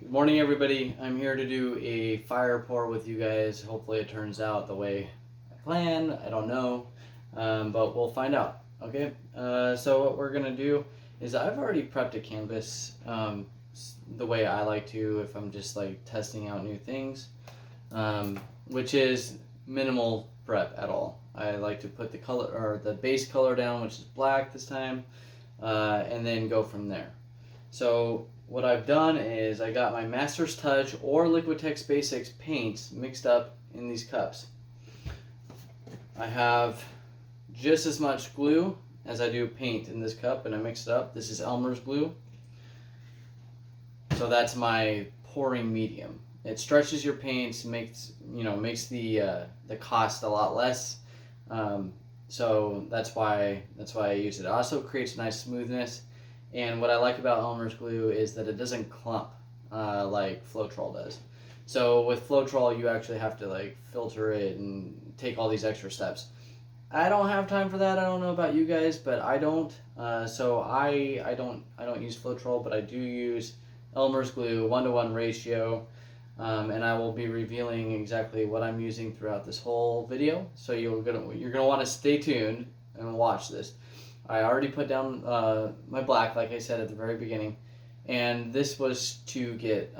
Good morning, everybody. I'm here to do a fire pour with you guys. Hopefully it turns out the way I plan. I don't know, but we'll find out. Okay, so what we're going to do is I've already prepped a canvas the way I like to if I'm just like testing out new things, which is minimal prep at all. I like to put the color or the base color down, which is black this time, and then go from there. So what I've done is I got my Master's Touch or Liquitex Basics paints mixed up in these cups. I have just as much glue as I do paint in this cup, and I mix it up. This is Elmer's glue. So that's my pouring medium. It stretches your paints, makes the cost a lot less. So that's why I use it. It also creates a nice smoothness. And what I like about Elmer's glue is that it doesn't clump like Floetrol does. So with Floetrol, you actually have to like filter it and take all these extra steps. I don't have time for that. I don't know about you guys, but I don't. So I don't use Floetrol, but I do use Elmer's glue 1-to-1 ratio, and I will be revealing exactly what I'm using throughout this whole video. So you're gonna want to stay tuned and watch this. I already put down my black, like I said at the very beginning, and this was to get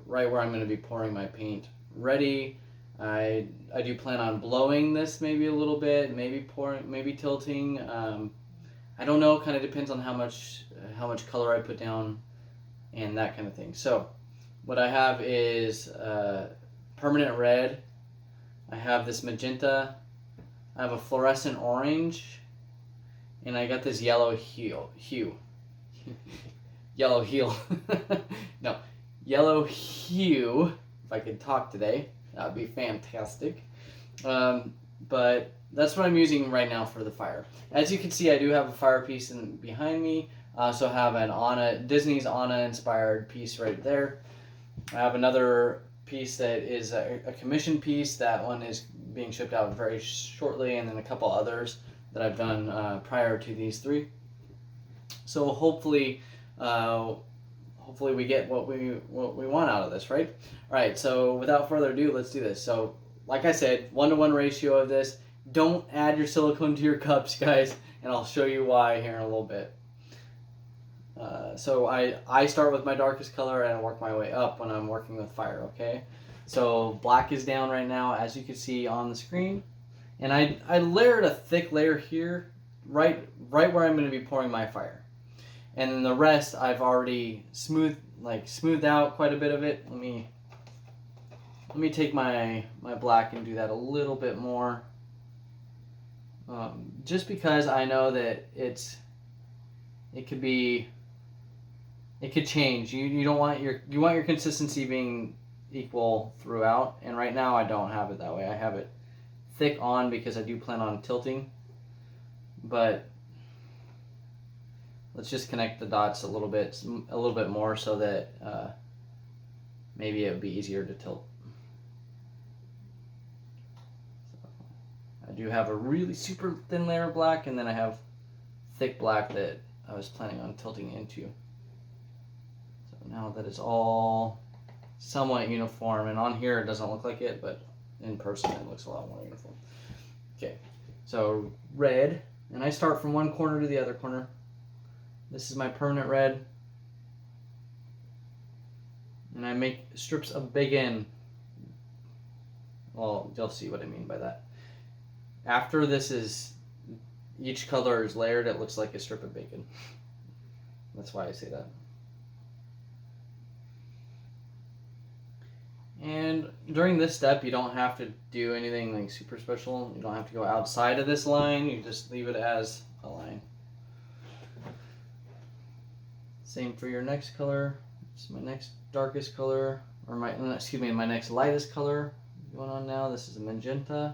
right where I'm going to be pouring my paint ready. I do plan on blowing this maybe a little bit, maybe pouring, maybe tilting. I don't know. Kind of depends on how much color I put down and that kind of thing. So what I have is permanent red. I have this magenta. I have a fluorescent orange. And I got this yellow hue. Yellow heel. No, yellow hue. If I could talk today, that would be fantastic. But that's what I'm using right now for the fire. As you can see, I do have a fire piece behind me. I also have an Disney's Anna inspired piece right there. I have another piece that is a commission piece. That one is being shipped out very shortly, and then a couple others that I've done prior to these three. So hopefully we get what we want out of this, right? All right. So without further ado, let's do this. So like I said, 1-to-1 ratio of this. Don't add your silicone to your cups, guys, and I'll show you why here in a little bit. So I start with my darkest color and I work my way up when I'm working with fire. Okay. So black is down right now, as you can see on the screen. And I layered a thick layer here, right where I'm going to be pouring my fire. And then the rest I've already smoothed out quite a bit of it. Let me take my black and do that a little bit more. Just because I know that it could change. You want your consistency being equal throughout, and right now I don't have it that way. I have it thick on because I do plan on tilting, but let's just connect the dots a little bit more so that maybe it would be easier to tilt. So I do have a really super thin layer of black, and then I have thick black that I was planning on tilting into. So now that it's all somewhat uniform, and on here it doesn't look like it, but in person it looks a lot more uniform. Okay, so red, and I start from one corner to the other corner. This is my permanent red, and I make strips of bacon. Well, you'll see what I mean by that. After each color is layered, it looks like a strip of bacon. That's why I say that. And during this step, you don't have to do anything like super special. You don't have to go outside of this line. You just leave it as a line. Same for your next color. This is my next darkest color, or my next lightest color going on now. This is a magenta.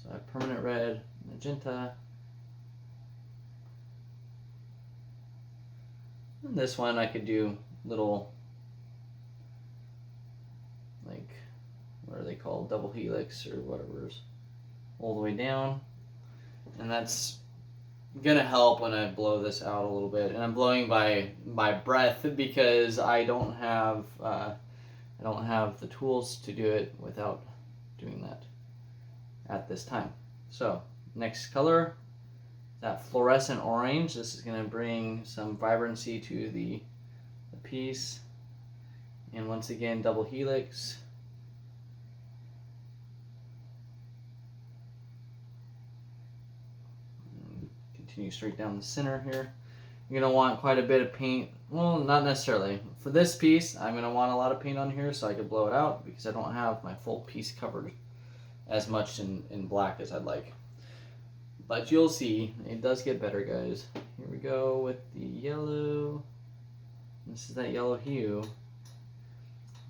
So I have permanent red, magenta. And this one I could do little, like, what are they called? Double helix or whatever, all the way down. And that's gonna help when I blow this out a little bit, and I'm blowing by breath because I don't have the tools to do it without doing that at this time. So next color, that fluorescent orange. This is gonna bring some vibrancy to the piece, and once again double helix. Continue straight down the center here. You're going to want quite a bit of paint. Well, not necessarily. For this piece, I'm going to want a lot of paint on here so I can blow it out because I don't have my full piece covered as much in black as I'd like. But you'll see, it does get better, guys. Here we go with the yellow. This is that yellow hue.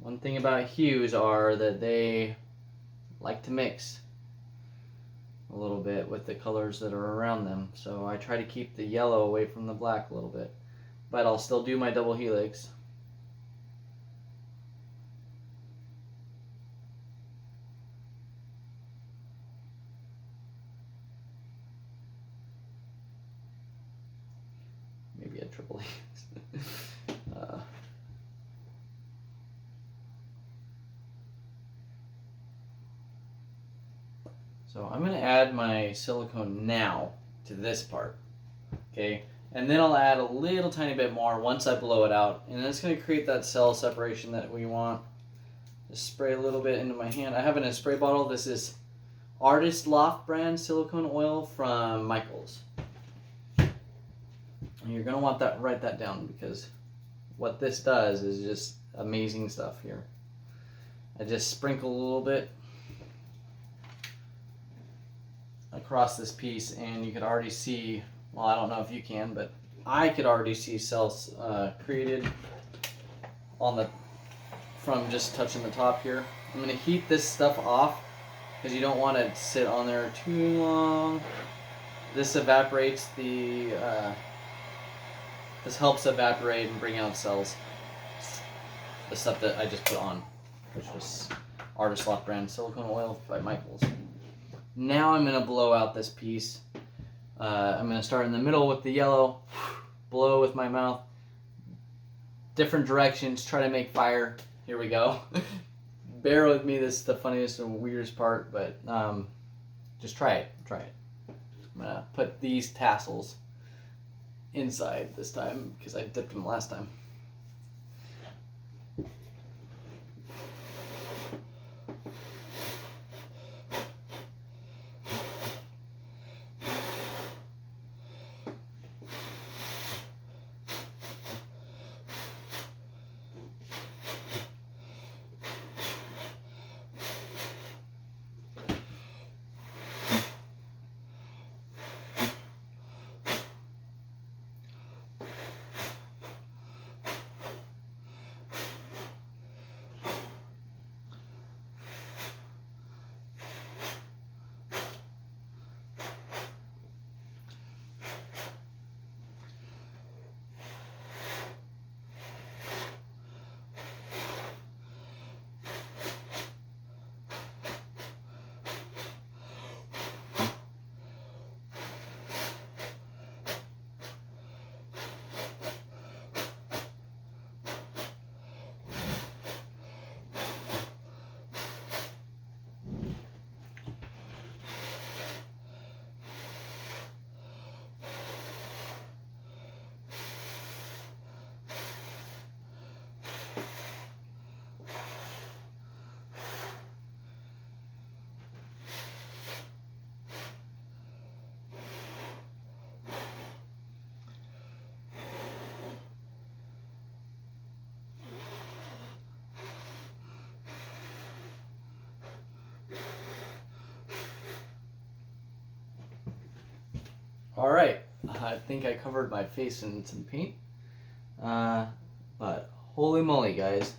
One thing about hues are that they like to mix a little bit with the colors that are around them. So I try to keep the yellow away from the black a little bit. But I'll still do my double helix. Maybe a triple helix. So I'm going to add my silicone now to this part, okay? And then I'll add a little tiny bit more once I blow it out. And it's going to create that cell separation that we want. Just spray a little bit into my hand. I have it in a spray bottle. This is Artist Loft brand silicone oil from Michaels. And you're going to want that, write that down because what this does is just amazing stuff here. I just sprinkle a little bit across this piece, and you could already see, well, I don't know if you can, but I could already see cells created on the, from just touching the top here. I'm going to heat this stuff off because you don't want it to sit on there too long. This evaporates the, this helps evaporate and bring out cells. The stuff that I just put on, which was Artist Loft brand silicone oil by Michaels. Now I'm going to blow out this piece. I'm going to start in the middle with the yellow, blow with my mouth, different directions, try to make fire. Here we go. Bear with me, this is the funniest and weirdest part, but just try it. I'm going to put these tassels inside this time because I dipped them last time. All right, I think I covered my face in some paint, but holy moly, guys.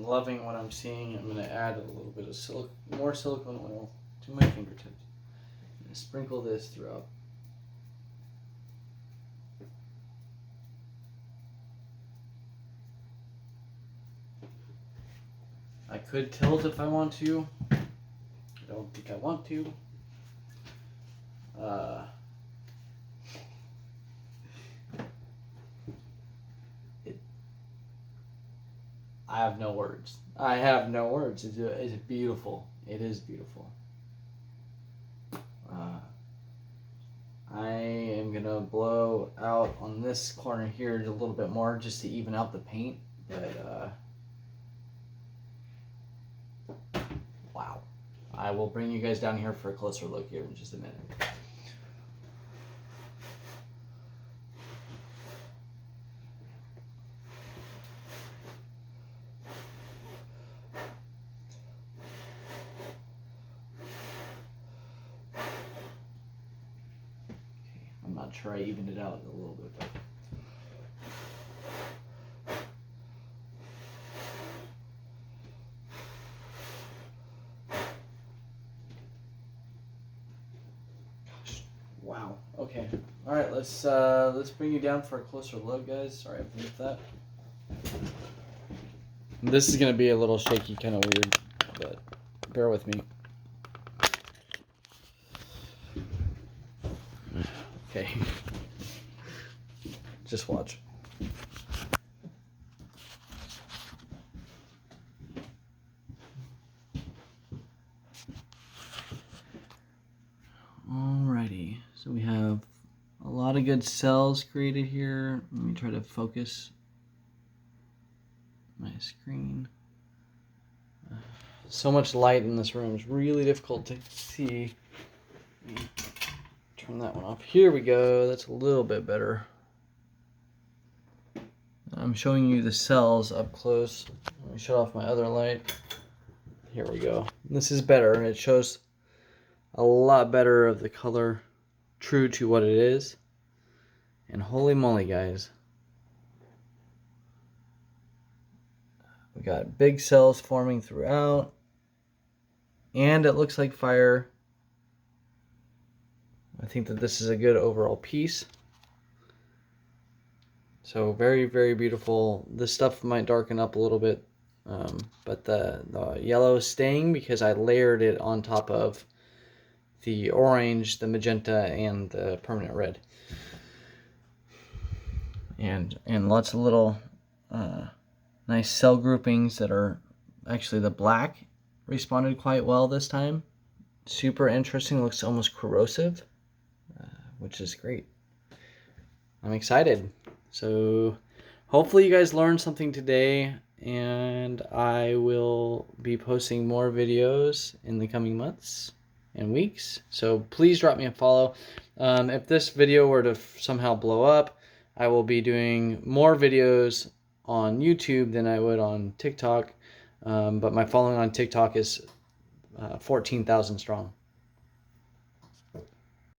I'm loving what I'm seeing. I'm going to add a little bit of more silicone oil to my fingertips. I'm going to sprinkle this throughout. I could tilt if I want to. I don't think I want to. I have no words. I have no words. It's beautiful. It is beautiful. I am going to blow out on this corner here a little bit more just to even out the paint. But, wow. I will bring you guys down here for a closer look here in just a minute. I'm not sure I evened it out a little bit, but gosh, wow. Okay. All right, let's bring you down for a closer look, guys. Sorry, I moved that. This is gonna be a little shaky, kind of weird, but bear with me. Okay. Just watch. Alrighty, so we have a lot of good cells created here. Let me try to focus my screen. So much light in this room. It's really difficult to see. Turn that one off. Here we go. That's a little bit better. I'm showing you the cells up close. Let me shut off my other light. Here we go. This is better, and it shows a lot better of the color, true to what it is. And holy moly, guys. We got big cells forming throughout. And it looks like fire. I think that this is a good overall piece. So very, very beautiful. This stuff might darken up a little bit, but the yellow is staying because I layered it on top of the orange, the magenta, and the permanent red. And lots of little nice cell groupings that are actually the black responded quite well this time. Super interesting. Looks almost corrosive. Which is great. I'm excited. So hopefully you guys learned something today, and I will be posting more videos in the coming months and weeks. So please drop me a follow. If this video were to somehow blow up, I will be doing more videos on YouTube than I would on TikTok. But my following on TikTok is 14,000 strong.